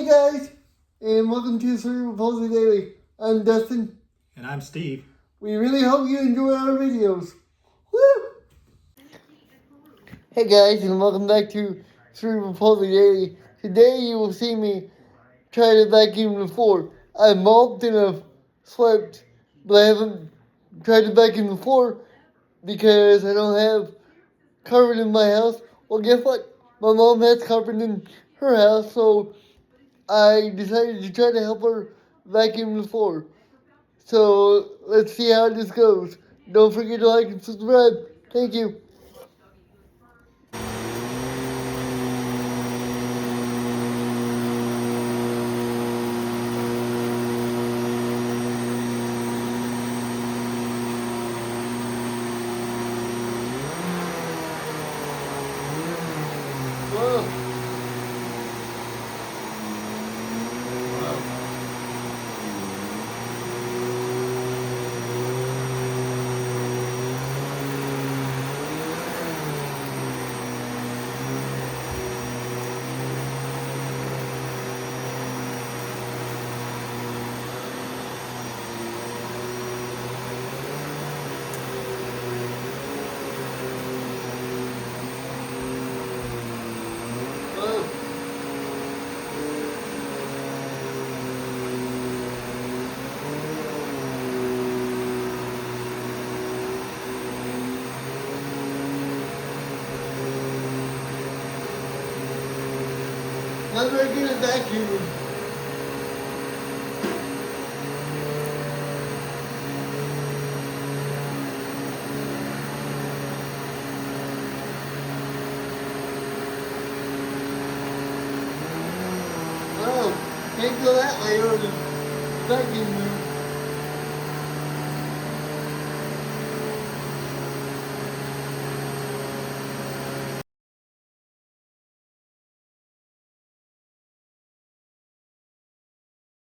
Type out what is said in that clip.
Hey guys, and welcome to Cerebral Palsy Daily. I'm Dustin. And I'm Steve. We really hope you enjoy our videos. Woo! Hey guys, and welcome back to Cerebral Palsy Daily. Today you will see me try to vacuum the floor. I've mopped and I've swept, but I haven't tried to vacuum the floor because I don't have carpet in my house. Well, guess what? My mom has carpet in her house, so I decided to try to help her vacuum the floor. So let's see how this goes. Don't forget to like and subscribe. Thank you. Whoa. Whoa. Not very good at vacuuming. Oh, can't go that way or the vacuum room.